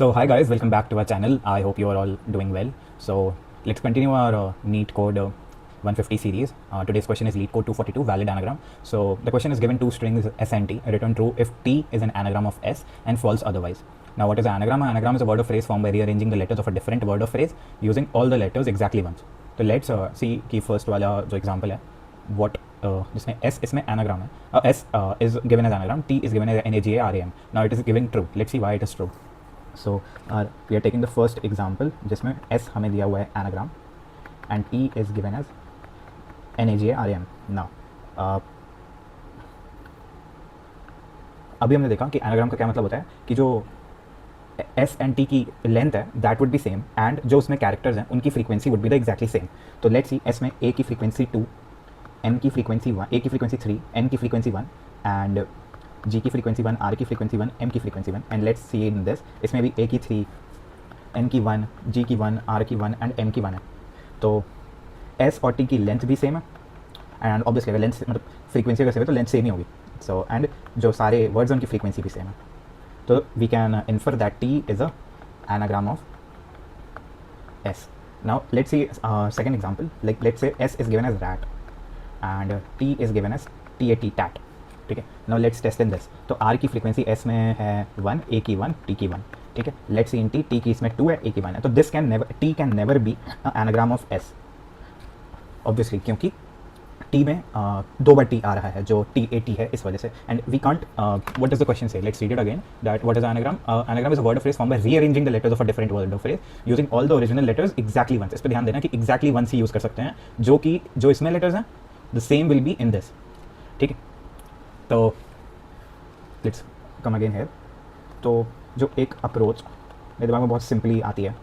So hi guys, welcome back to our channel. I hope you are all doing well. So let's continue our NEET code 150 series. Today's question is LEET code 242 valid anagram. So the question is given two strings S and T, return true if T is an anagram of S and false otherwise. Now what is an anagram? An anagram is a word or phrase formed by rearranging the letters of a different word or phrase using all the letters exactly once. तो let's see कि first वाला जो example है what जिसमें S इसमें anagram है. S is given as anagram, T is given as NAGARAM. Now it is giving true. Let's see why it is true. So we are taking the first example जिसमें S हमें दिया हुआ है anagram and T is given as NAGARAM. Now अभी हमने देखा कि anagram का क्या मतलब होता है कि जो S एंड T की लेंथ है that would be same and जो उसमें कैरेक्टर्स हैं उनकी frequency would be the exactly same. तो लेट्स सी S में A की फ्रीक्वेंसी 2, M की फ्रीक्वेंसी 1, A की फ्रीक्वेंसी 3, N की फ्रीक्वेंसी 1 एंड G की फ्रीक्वेंसी 1, R की फ्रीक्वेंसी 1, M की frequency 1 and let's see in this इसमें भी A की 3, N की 1, G की 1, R की 1 एंड M की 1 है. तो S और T की लेंथ भी सेम है एंड ऑब्वियसली अगर लेंथ मतलब फ्रीक्वेंसी अगर सेम है तो लेंथ सेम ही होगी. सो एंड जो सारे वर्ड्स हैं उनकी फ्रीक्वेंसी भी सेम है. So we can infer that T is a anagram of S. Now let's see second example. Like let's say S is given as rat and T is given as TAT tat. ठीक है. Now let's test in this. तो R की frequency S में है 1, A की 1, T की 1. ठीक है. Let's see in T की इसमें 2 है, A की 1 है. तो T can never be an anagram of S. Obviously क्योंकि T में दो बार T आ रहा है जो TAT है इस वजह से and we can't what is the question say. Let's read it again that what is anagram. Anagram is a word of phrase form by rearranging the letters of a different word of phrase using all the original letters exactly once. इस पर ध्यान देना कि exactly once ही use कर सकते हैं जो इसमें लेटर्स हैं the same will be in this. ठीक है. तो लेट्स कम अगेन हेयर. तो जो एक अप्रोच मेरे दिमाग में बहुत सिंपली आती है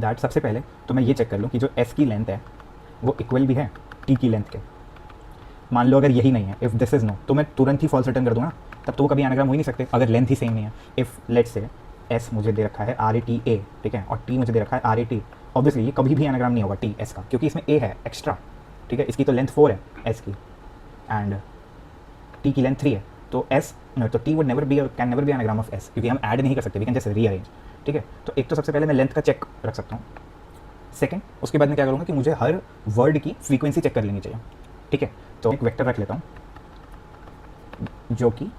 दैट सबसे पहले तो मैं ये चेक कर लूँ कि जो S की लेंथ है वो इक्वल भी है T की लेंथ के. मान लो अगर यही नहीं है, इफ़ दिस इज़ नो, तो मैं तुरंत ही फॉल्स रिटर्न कर दूंगा. तब तो वो कभी एनाग्राम हो ही नहीं सकते अगर लेंथ ही सेम नहीं है. इफ़ लेट्स से S मुझे दे रखा है RATA, ठीक है, और T मुझे दे रखा है RAT, ऑब्वियसली ये कभी भी एनाग्राम नहीं होगा T S का क्योंकि इसमें A है एक्स्ट्रा. ठीक है. इसकी तो लेंथ 4 है S की एंड T की लेंथ 3 है. तो तो T would never be can never be anagram of S क्योंकि हम ऐड नहीं कर सकते. We can just rearrange. ठीक है. तो एक तो सबसे पहले मैं लेंथ का चेक रख सकता हूँ. सेकंड उसके बाद मैं क्या करूँगा कि मुझे हर वर्ड की फ्रीक्वेंसी चेक कर लेनी चाहिए. ठीक है. तो एक वेक्टर रख लेता हूँ जो कि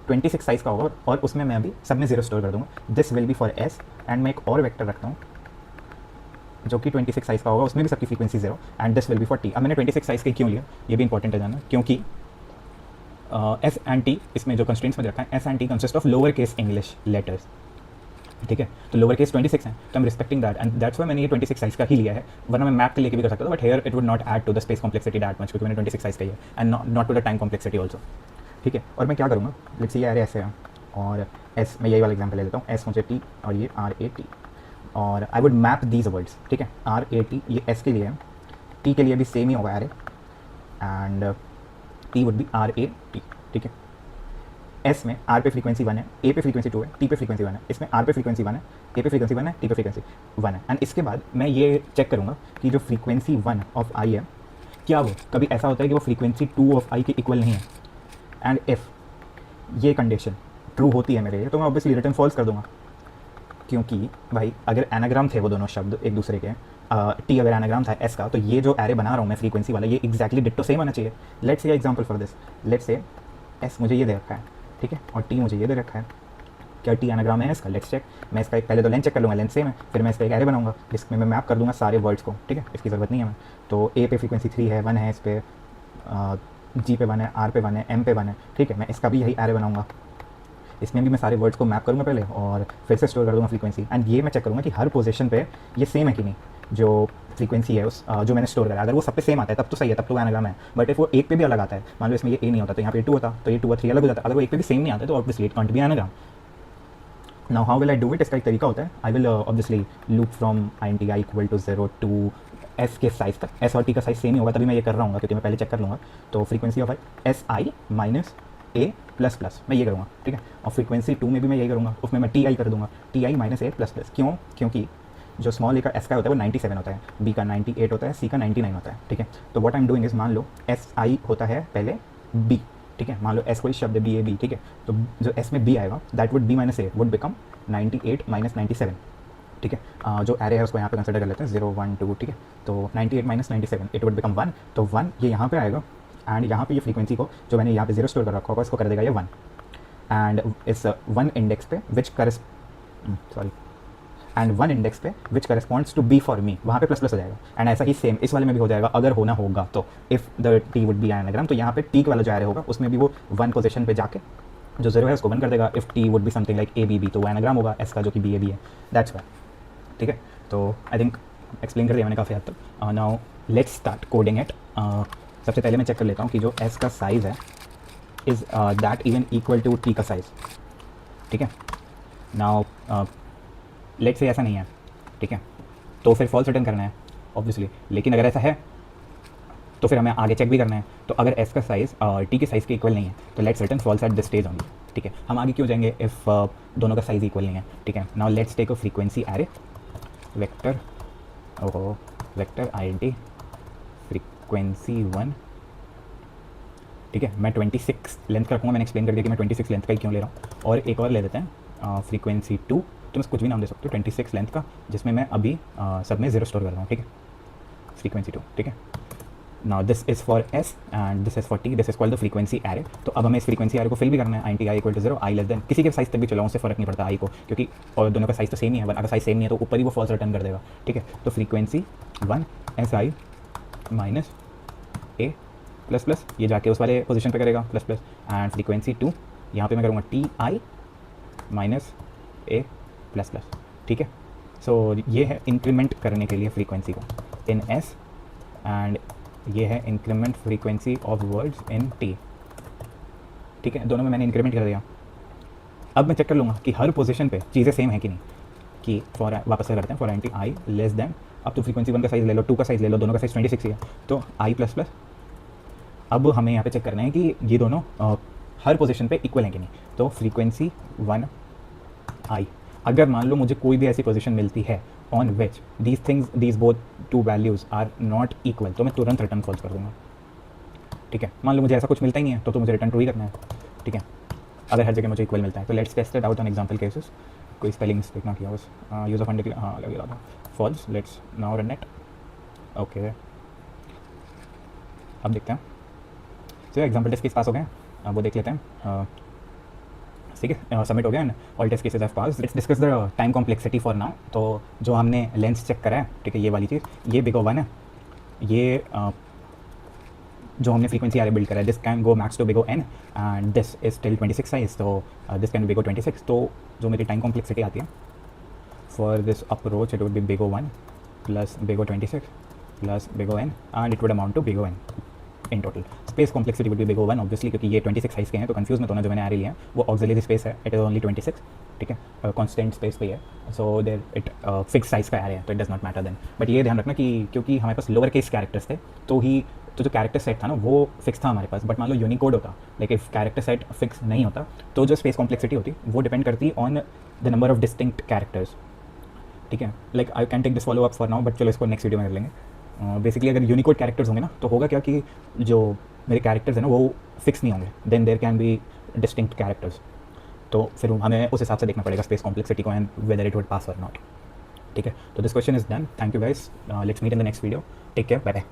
26 साइज़ का होगा और उसमें मैं अभी सब में 0 स्टोर कर दूँगा. This will be for S and मैं एक और वेक्टर रखता हूँ जो कि 26 साइज़ का होगा, उसमें भी सबकी frequency 0 and this will be for T. अब मैंने 26 साइज़ के क्यों लिया ये भी इंपॉर्टेंट है जानना क्योंकि S एंड T इसमें जो कंस्ट्रेंट्स में रखा है S and T consist of lower case English letters. ठीक है. तो लोअर केस 26 है तो I am respecting that and that's why मैंने ये 26 साइज़ का ही लिया है. वरना मैं मैप के लेके भी कर सकता था but here it would not add to the space complexity that much क्योंकि मैंने 26 साइज़ का ही है and not to the time complexity also. ठीक है. और मैं क्या करूँगा लेट्स से ये अरे ऐसे है और S मैं यही वाला एग्जाम्पल ले लेता हूँ. S मुझे T और ये RAT और I would map these words. ठीक है. RAT ये S के लिए है, T के लिए भी सेम ही होगा अरे and T would be RAT. ठीक है. S में R पे फ्रीक्वेंसी 1 है, A पे फ्रीक्वेंसी 2 है, T पे फ्रीक्वेंसी 1 है. इसमें R पे फ्रीक्वेंसी 1 है, A पे फ्रीक्वेंसी 1 है, T पे फ्रीक्वेंसी 1 है. एंड इसके बाद मैं ये चेक करूँगा कि जो फ्रीक्वेंसी 1 ऑफ I है क्या वो कभी ऐसा होता है कि वो फ्रीक्वेंसी 2 ऑफ I के इक्वल नहीं है. एंड इफ़ ये कंडीशन ट्रू होती है मेरे लिए तो मैं ऑब्वियसली रिटर्न फॉल्स कर दूंगा क्योंकि भाई अगर एनाग्राम थे वो दोनों शब्द एक दूसरे के T अगर एनाग्राम था S का तो ये जो एरे बना रहा हूँ मैं फ्रीक्वेंसी वाला ये एक्जैक्टली डिट्टो सेम आना चाहिए. Let's say example for this. Let's say S मुझे ये दे रखा है. ठीक है. और T मुझे ये दे रखा है. क्या T एनाग्राम है इसका? Let's check. मैं इसका एक पहले तो लेंथ चेक कर लूँगा, लेंथ सेम है. फिर मैं इसका एक एरे बनाऊंगा जिसमें मैं मैप कर दूंगा सारे वर्ड्स को. ठीक है. इसकी ज़रूरत नहीं है मैं. तो A पे फ्रीक्वेंसी 3 है, 1 है, इस पर G पे 1 है, R पे 1 है, M पे 1 है. ठीक है. मैं इसका भी यही एरे बनाऊंगा. इसमें भी मैं सारे वर्ड्स को मैप करूँगा पहले और फिर से स्टोर कर दूँगा फ्रीक्वेंसी एंड ये मैं चेक करूँगा कि हर पोजीशन पे ये सेम है कि नहीं. जो फ्रीक्वेंसी है उस जो मैंने स्टोर करा अगर वो सब पे सेम आता है तब तो सही है, तब तो एनाग्राम है. बट इफ वो एक पे भी अलग आता है, मान लो इसमें ये A नहीं होता तो यहाँ पे 2 होता तो ये 2 और 3 अलग हो जाता. अगर वो एक पे भी सेम नहीं आता तो obviously it can't be anagram. Now how will I do it. इसका एक तरीका होता है. I will obviously loop from INTI equal to 0 to S के साइज़ तक. S और T का साइज़ सेम ही होगा तभी मैं ये कर रहा हूँ क्योंकि मैं पहले चेक कर लूँगा. तो frequency of SI minus A plus plus मैं ये करूँगा. ठीक है. और फ्रीक्वेंसी 2 में भी मैं यही करूँगा. उसमें मैं TI कर दूँगा, TI minus A plus plus. क्यों? क्योंकि जो स्मॉल ए का S का होता है वो 97 होता है, B का 98 होता है, C का 99 होता है. ठीक है. तो what I am doing is मान लो SI होता है पहले B. ठीक है, मान लो एस कोई शब्द है बी ए बी, ठीक है, तो जो एस में बी आएगा that would be minus A would become 98 minus 97, ठीक है। जो एरे है उसको यहाँ पे कंसिडर कर लेते हैं 0 1 2, ठीक है, तो 98 माइनस 97 इट वुड बिकम 1, तो 1 ये यहाँ पे आएगा एंड यहाँ पे ये फ्रीक्वेंसी को जो मैंने यहाँ पे 0 स्टोर कर रखा होगा इसको कर देगा ये 1, एंड इस 1 इंडेक्स पे एंड 1 इंडेक्स पे which corresponds to B for me, वहाँ पे प्लस प्लस हो जाएगा। एंड ऐसा ही सेम इस वाले में भी हो जाएगा अगर होना होगा तो, if the T would B anagram, तो यहाँ पे टी वाला जो एरे होगा उसमें भी वो 1 पोजीशन पे जाके जो 0 है उसको 1 कर देगा। If T would be something like A B B, तो वो एनाग्राम होगा एस का जो कि बी ए बी है, दैट्स वाई, ठीक है। तो आई थिंक एक्सप्लेन कर दिया मैंने काफ़ी हद तक। Now let's start coding it. सबसे पहले मैं चेक कर लेता हूँ कि जो एस का साइज़ है is that even equal to T का साइज़, ठीक है। नाउ लेट से ऐसा नहीं है, ठीक है, तो फिर फॉल्स रिटर्न करना है ऑब्वियसली, लेकिन अगर ऐसा है तो फिर हमें आगे चेक भी करना है। तो अगर एस का साइज़ टी के साइज़ के इक्वल नहीं है तो let's return false at this stage only, ठीक है। हम आगे क्यों जाएंगे इफ़ दोनों का साइज़ इक्वल नहीं है, ठीक है। Now let's take a frequency array vector identity frequency 1, ठीक है। मैं 26 लेंथ का रखूँगा, मैंने एक्सप्लेन कर दिया कि मैं 26 लेंथ का ही क्यों ले रहा हूँ। और एक और ले देते हैं फ्रीक्वेंसी 2, तुम कुछ भी नाम दे सकते हो, 26 लेंथ का, जिसमें मैं अभी सब में 0 स्टोर कर रहा हूँ, ठीक है, फ्रीक्वेंसी 2, ठीक है। Now this is for S and this is for T, this is called the frequency array. तो अब हमें इस फ्रीक्वेंसी एरे को फिल भी करना है, I equal to 0, I less than, किसी के साइज़ तक भी चलाओ उससे फ़र्क नहीं पड़ता आई को, क्योंकि और दोनों का साइज़ तो सेम ही है, अगर साइज़ सेम नहीं है तो ऊपर ही वो फॉल्स रिटर्न कर देगा, ठीक है। तो frequency 1 S I minus A plus plus, ये जाके उस वाले पोजीशन पे करेगा प्लस प्लस, एंड फ्रीक्वेंसी 2 यहाँ पे मैं करूँगा T I minus A plus plus, ठीक है। सो ये है इंक्रीमेंट करने के लिए फ्रीक्वेंसी को इन एस, एंड ये है increment frequency of words in T, ठीक है। दोनों में मैंने इंक्रीमेंट कर दिया। अब मैं चेक कर लूँगा कि हर पोजीशन पे चीज़ें सेम है कि नहीं, कि फॉर वापस से करते हैं for anti I less then, अब तो फ्रीक्वेंसी 1 का साइज़ ले लो, 2 का साइज़ ले लो, दोनों का साइज़ 26 ही है, तो आई प्लस प्लस। अब हमें यहाँ पे चेक करना है कि ये दोनों हर पोजीशन पे इक्वल है कि नहीं। तो फ्रीक्वेंसी 1 आई, अगर मान लो मुझे कोई भी ऐसी पोजीशन मिलती है on which these both two values are not equal, तो मैं तुरंत रिटर्न फॉल्स कर दूंगा, ठीक है। मान लो मुझे ऐसा कुछ मिलता ही नहीं है तो मुझे रिटर्न ट्रू ही करना है, ठीक है, अगर हर जगह मुझे इक्वल मिलता है। तो let's test it out on example cases, कोई स्पेलिंग मिस्टेक ना किया बस, यूज़ ऑफ फंड, हाँ लगे रहा था false. Let's now run it, okay. अब देखते हैं, तो एग्जाम्पल टेस्ट केस पास हो गए, अब वो देख लेते हैं, ठीक है, सबमिट हो गया and all test cases have pass. Let's discuss the time complexity for now. तो जो हमने लेंथ चेक करा है, ठीक है, ये वाली चीज़, ये बिग O 1 है, ये जो हमने फ्रीक्वेंसी एरे बिल्ड करा है, this can go max to big O n and this is till 26 size, तो दिस कैन बिग O 26। तो जो मेरी टाइम कॉम्प्लेक्सिटी आती है for this approach it would be big O 1 plus big O 26 plus big O n and it would amount to big O n in total. Space complexity would be big O 1 obviously, क्योंकि ये 26 size के हैं, तो confuse मत होना, जो मैंने array लिया है वो ऑक्सिलरी स्पेस है, इट इज़ ओनली 26, ठीक है, कांस्टेंट स्पेस पे है, so there it fix size का एरे है, तो it does not matter then. But ये ध्यान रखना कि क्योंकि हमारे पास लोअर केस कैरेक्टर्स थे तो जो कैरेक्टर सेट था ना वो फिक्स था हमारे पास, बट मान लो यूनिकोड होता, like if character set fix नहीं होता तो जो स्पेस कॉम्प्लेक्सिटी होती वो डिपेंड करती on the number of distinct characters, ठीक है। Like I can take this follow up for now, but चलो इसको नेक्स्ट वीडियो में कर लेंगे। बेसिकली अगर यूनिकोड कैरेक्टर्स होंगे ना तो होगा क्या कि जो मेरे कैरेक्टर्स हैं ना वो फिक्स नहीं होंगे, then there can be distinct characters, तो फिर हमें उस हिसाब से देखना पड़ेगा स्पेस कॉम्प्लेक्सिटी को and whether it would pass और नॉट, ठीक है। तो this question is done, thank you guys, let's meet in the next video, take care, bye bye.